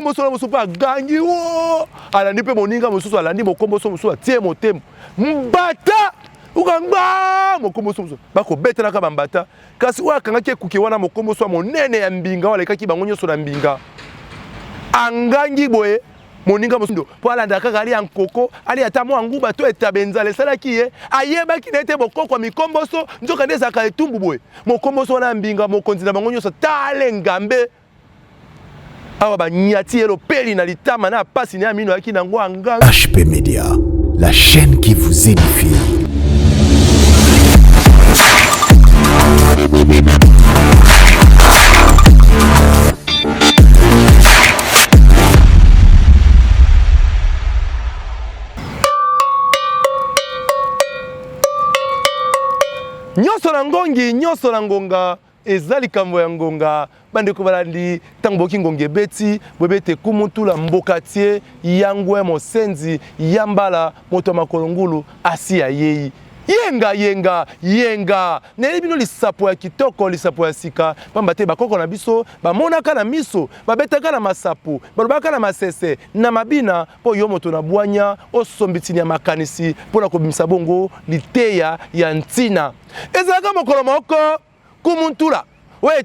mokomboso na mosusu pa gangi wo alandi pe moninga mosusu alandi mokomboso mosusu atie motemo mbata ukangba mokomboso mosusu bako betela ka bambata kasi wa kangaki ekuke wana mokomboso monene ya mbinga wala kaki bango nyonso na mbinga angangi boye moninga mosusu po alanda kaka ali ankoko ali ata mo anguba to etabenzale salaki ye ayebaki nete bokoko mikomboso nzoka ndeza ka etumbu boye mokomboso na mbinga mokonzi na bango nyonso tale ngambe awa banyati elo peli na litama na pasi na mino yaki nango anga. HP Media, la chaîne qui vous édifie. Nyoso na ngongi, nyoso na ngonga, ezali kambo ya ngonga, bandeko balandi, tango boki ngonge beti, bwebete kumutula mbokatie, yangwe mosenzi, yambala, moto makolongulu, asi ya yeyi. Yenga, yenga, yenga. Neli bino lisapo ya kitoko, lisapo ya sika. Pambate bakoko na biso, bamonaka na miso, babetaka na masapo, balobaka na masese, na mabina, po yo moto na buanya, osombitini ya makanisi, po na kobimisa bongo, liteya ya ntina. Ezaka mokolo moko, kumuntula. We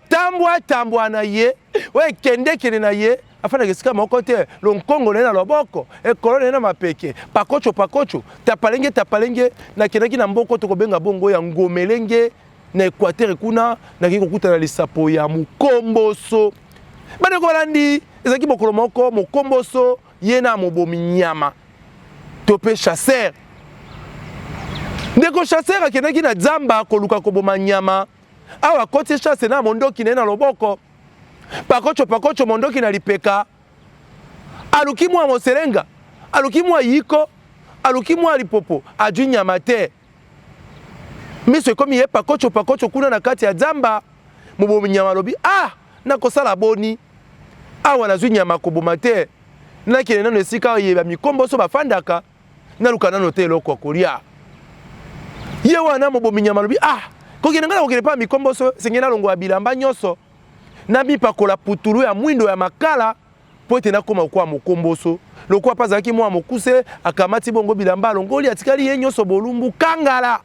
tambwa na ye, we kende na ye, afana kesika moko te lonkongo na loboko ekolo na mapeke pakocho tapalenge na kenaki na mboko to kobenga bongo ya ngomelenge na Equateur kuna na kiko kutana lisapo ya mukomboso bane ko landi ezaki bokolo moko mukomboso yena mobomi nyama topé chasseur ndeko chasseur akenaki na zamba koluka koboma nyama awa kote chasse na mondoki na loboko pakocho mondoki na lipeka alukimu wa moserenga alukimu wa yiko alukimu wa lipopo aju nyama te miso ekomi ye pakocho kuna na kati ya zamba mobomi nyama lobi na kosala boni awa na zwi nyama koboma te na kene nano esika yeba mikomboso bafandaka na luka nano te eloko kolia ye wana mobomi nyama lobi kokene ngala kokene pa mikomboso sengena longo ya bilamba nyonso na mipakola putulu ya mwindo ya makala po ete nakoma kwa mokomboso lokwa pazaki mwa mokuse akamati bongo bilamba longoli atikali ye nyonso bolumbu kangala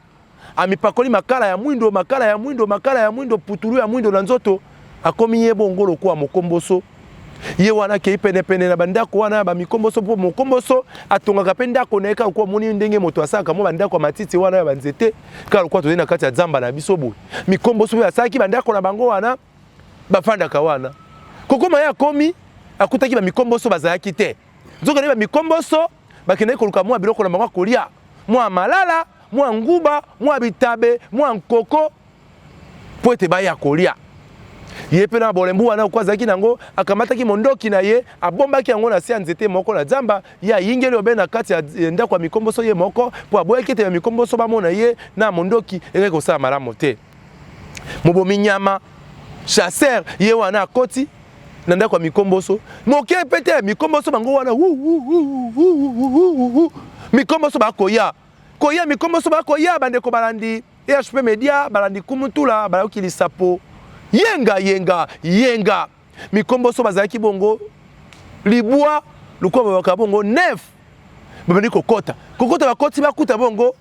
amipakoli makala ya mwindo putulu ya mwindo na nzoto akomi ye bongo lokwa mokomboso ye wana ke pene na bandako wana ba mikomboso po mokomboso atongaka pe ndako na eka kwa moni ndenge moto asaka mo bandako matiti wana ya banzete kala kwa tozena kati ya zamba na bisobo mikomboso ya saki bandako na bango wana bafanda kawana kokoma ya komi akutaki ba mikomboso bazayaki te nzoka ne ba mikomboso bakene koluka mwa biloko na bango kolia mwa malala mwa nguba mwa bitabe mwa nkoko po ete baya kolia ye pe na bolembu wana kwa zaki nango akamataki mondoki na ye abombaki yango na sia nzete moko na zamba ya yingeli obe na kati ya ndako ya mikomboso ye moko po aboyaki te ya mikomboso bamona ye na mondoki eke kosala malamu te mobomi nyama chasseur ye wana akoti na ndako ya mikomboso moke pete mikomboso bango wana mikomboso bakoya mikomboso bakoya bandeko balandi HP Media balandi kumutula balayoki lisapo yenga mikomboso bazalaki bongo libwa lukoba bakabongo nef babandi kokota bakoti bakuta bongo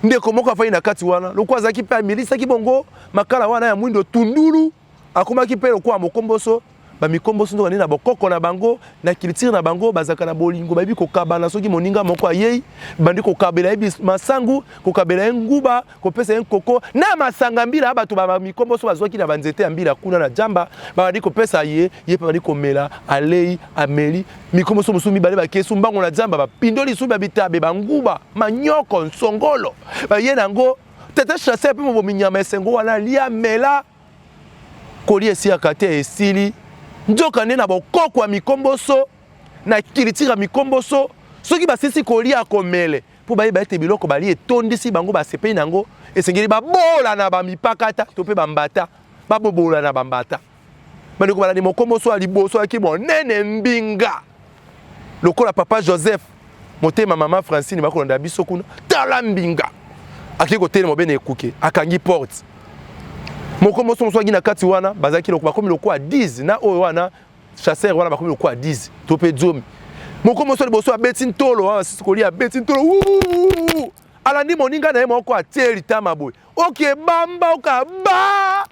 ndeko moko afai na kati wana lokwa zaki pe milisa ki bongo makala wana ya mwindo tundulu akomaki pe lokwa mokomboso ba mikomboso ndo na bokoko na bango na culture na bango bazaka na bolingo babi kokabana soki moninga moko ayei bandi kokabela ebi masangu kokabela nguba kopesa nkoko na masanga mbila bato ba mikomboso bazwaki na banzete ya mbila kuna na jamba bandi kopesa ye bandi komela alei ameli mikomboso musumi bale bakesu mbango na jamba bapindoli suba bitabe banguba manyoko nsongolo ba ye nango tete chasseur pe mo minyama esengo wana lia mela kolie si akate esili njoka nena bokoko ya mikomboso na kilitira mikomboso soki basisi kolia komele po bayeba ete biloko bali etondisi bango basepeli nango esengeli babola na bamipakata to pe bambata babobola na bambata bandeko balani mokomboso ali boso aki monene mbinga lokola papa Joseph motema mama Francine bakolanda biso kuna tala mbinga akili kotele mobene ekuke akangi porte mokomboso moswagi na kati wana bazaki lokwa komi lokwa 10 na oyo wana chasseur wana bakomi lokwa 10 to pe zomi mokombo so liboso abeti ntolo sisi kolia abeti ntolo alandi moninga na ye moko atie litama boye oke bamba okaba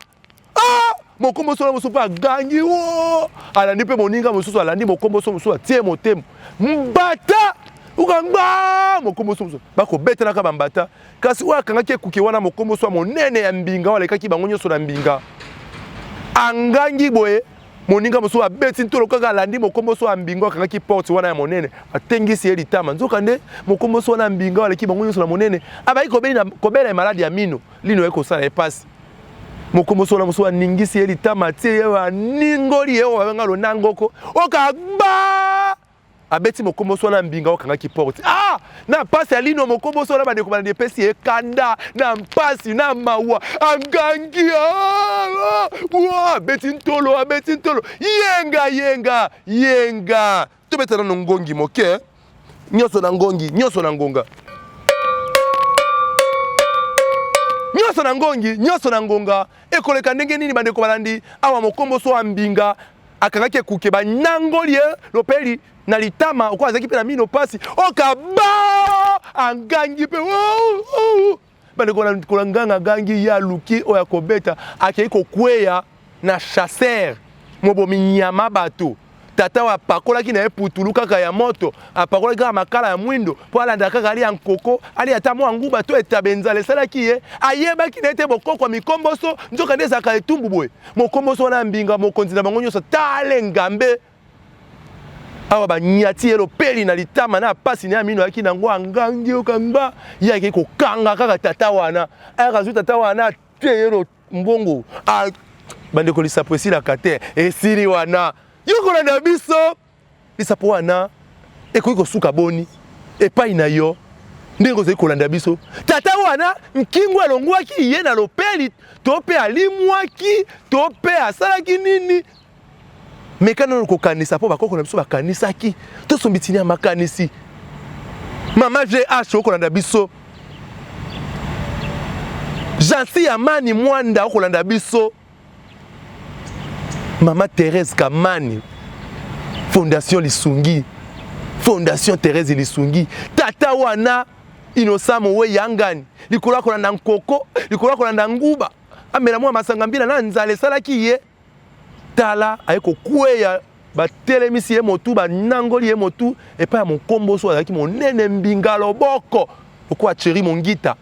mokombo so mosusu agangi alandi pe moninga mosusu alandi mokombo so mosusu atie motemo mbata ukangba mokombo so mosusu bakobetela ka bambata kasi oyo akangaki ekuke wana mokombo so monene ya mbinga walekaki bango nyonso na mbinga angangi boye moninga mosusu abeti ntolo kaka alandi mokombo so ya mbinga akangaki porte wana ya monene atengisi ye litama nzoka nde mokombo so wana mbinga waleki bango nyonso na monene abai kobela maladi ya mino lino ekosala epasi mokombo so wana mosusu aningisi ye litama tie ye aningoli ye obenga lonangoko okagba abeti mokombo so wana mbinga okangaki porte na pasi ya lino mokombo so wana bandeko bana depesi ekanda na mpasi na mawa angangi abeti ntolo yenga tobetana no ngongi moke nyonso na ngongi nyonso na ngonga nyonso na ngonga ekoleka ndenge nini bandeko balandi awa mokombo so ambinga akangaki ekuke banangolie lopeli na litama okwa azaki pe na mino pasi okaba angangi pe bandeko kolanganga gangi ya luki oya kobeta akei kokweya na chasseur mobomi nyama bato tata wa pakolaki na eputulu kaka ya moto apakolaki kaka makala ya mwindo po alanda kaka ali ya nkoko ali ata mwa nguba to etabenzala esalaki ye ayebaki na ete bokoko mikomboso nzoka nde ezalaka etumbu boye mokomboso wana mbinga mokonzi na bango nyonso tale ngambe awa banyati ye lopeli na litama na pasi na mino yaki nango angangi okangba ye ayaki kokanga kaka tata wana ayaka tata wana te ye mbongo bandeko lisapo esilaka te esili wana yokola na biso lisapo wana ekoki kosuka boni epai na yo ndenge ozali kolanda biso tata wana nkingo alongwaki ye na lopeli to mpe alimwaki to mpe asalaki nini mekana kokanisa mpo bakoko na biso bakanisaki tosombitini ya makanisi mama GH okolanda biso Jansi Amani Mwanda okolanda biso Mama Thérèse Kamani Fondation Lisungi Fondation Thérèse Lisungi tata wana inosamo we yangani likolo kolanda nkoko likolo kolanda nguba amela mwa masanga mbila na nzale salaki ye tala ayeko kweya batelemisi ye motu banangoli ye motu epa ya mokombo so azalaki monene mbinga loboko okwa Chéri Mongita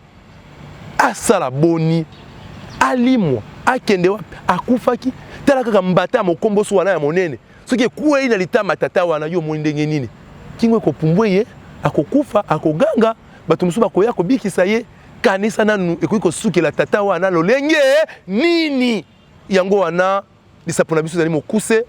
asala boni alimwa akende wapi akufaki tala kaka mbata ya mokombo so wana ya monene soki ekuwei na litama tata wana yo moni ndenge nini kingwe kopumbwe ye akokufa akoganga bato mosusu bakoya kobikisa ye kanisa nanu ekoki kosukela tata wana lolenge nini yango wana lisapo na biso ezali mokuse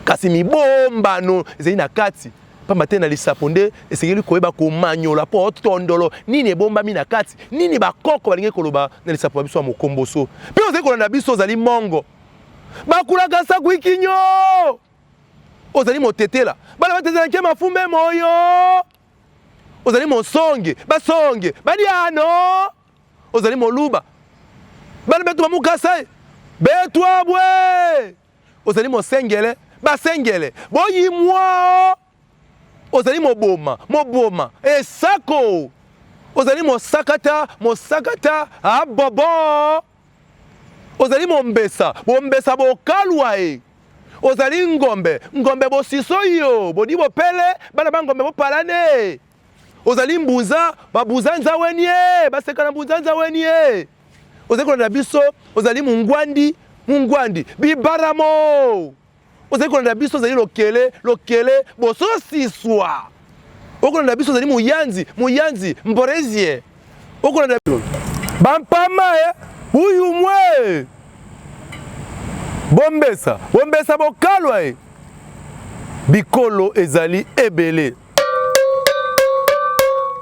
kasi mibombano ezali na kati pamba te na lisapo nde esengeli koyeba komanyola po otondolo nini ebombami na kati nini bakoko balingi koloba na lisapo na biso ya mokomboso mpe ozali kolanda biso ozali mongo bakulaka saku ikinyo ozali motetela bana batetela nke mafumbe moyo ozali mosonge basonge badiano ozali moluba bana betu bamukasa betwa bwe ozali mosengele basengele boyimwa ozali moboma esako ozali mosakata abobo ozali mombesa bokalwa ozali ngombe bosiso yo bodi bopele bana bangombe bopalane ozali mbuza babuza nzaweni baseka na mbuza nzaweni ozali kolanda biso ozali mungwandi bibaramo ozali kolanda biso ozali lokele bososiswa okolanda biso ozali muyanzi mborezie okolanda bampama uyumwe bombesa bokalwa bikolo ezali ebele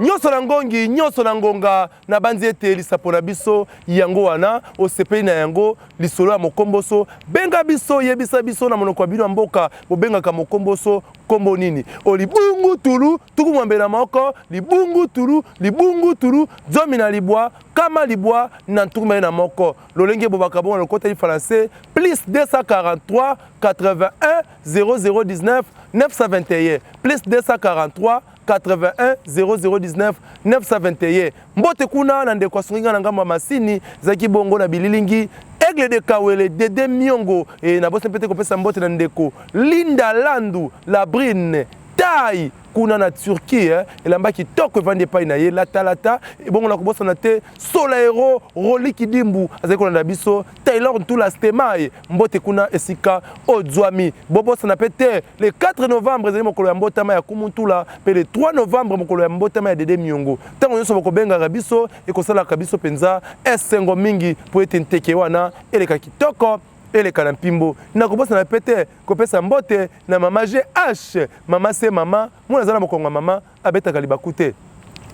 nyonso na ngongi nyonso na ngonga na banzi ete lisapo na biso yango wana osepeli na yango lisolo ya mokomboso benga biso yebisa biso na monoko ya bino mboka bobengaka mokomboso kombo nini olibungu tulu tukumwambe na moko libungu tulu zomi na libwa kama libwa na ntukuma na moko lolenge bobaka bongo lokota li français plus 243 81 0019 921 plus 243 81 0019 921 mbote kuna na ndeko asunginga na ngamba masini zaki bongo na bililingi Aigle de Kawele Dede Miongo et na bosse pete kopesa mbote na ndeko Linda Landu Labrine Tai kuna na Turquie elamba kitoko evande pa na ye lata et bongo na kobosa na te Solaero Roli Kidimbu azeko na biso Taylor Ntula Stemai mbote kuna esika Odzwami bobosa na pete le 4 novembre ezali mokolo ya mbotama ya Kumuntula pe le 3 novembre mokolo ya mbotama ya Dede Miongo tango nyonso bokobenga biso ekosala biso penza esengo mingi po ete nteke wana eleka kitoko eleka na mpimbo na kobosa na pete kopesa mbote na mama GH mama se mama mwana zala mokonga mama abetaka libakute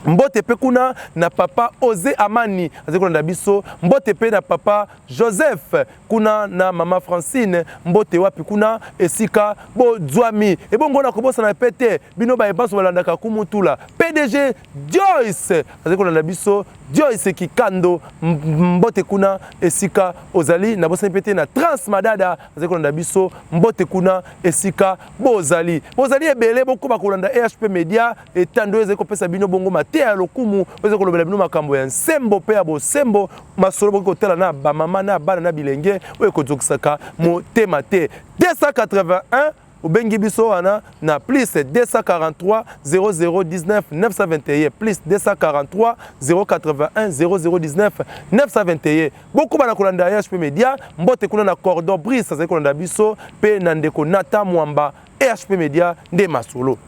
mbote pe kuna na papa Ose Amani azekona na biso mbote pe na papa Joseph kuna na mama Francine mbote wapi kuna esika Bodzwami ebongo na kobosa na pete bino ba ebaso balandaka Kumutula PDG Joyce azekona na biso Joyce Kikando mbote kuna esika ozali na bosa pete na Transmadada azekona na biso mbote kuna esika bozali ebele boko bakolanda EHP Media etando ezeko pesa bino bongo te ya lokumu oze kolobela bino makambo ya nsembo pe ya bosembo masolo boko tela na ba mama na bana na bilenge oye kozokisaka motema te 281 ubengi biso wana na plus 243 0019 921 plus 243 081 0019 921 beaucoup bana kolanda EHP Media mbote kuna na cordon brise azali kolanda biso pe na ndeko Nata Mwamba EHP Media nde masolo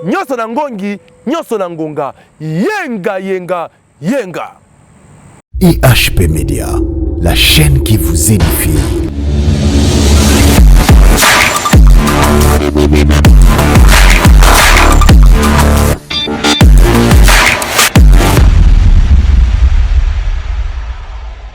nyonso na ngongi nyonso na ngonga yenga IHP Media, la chaîne qui vous édifie.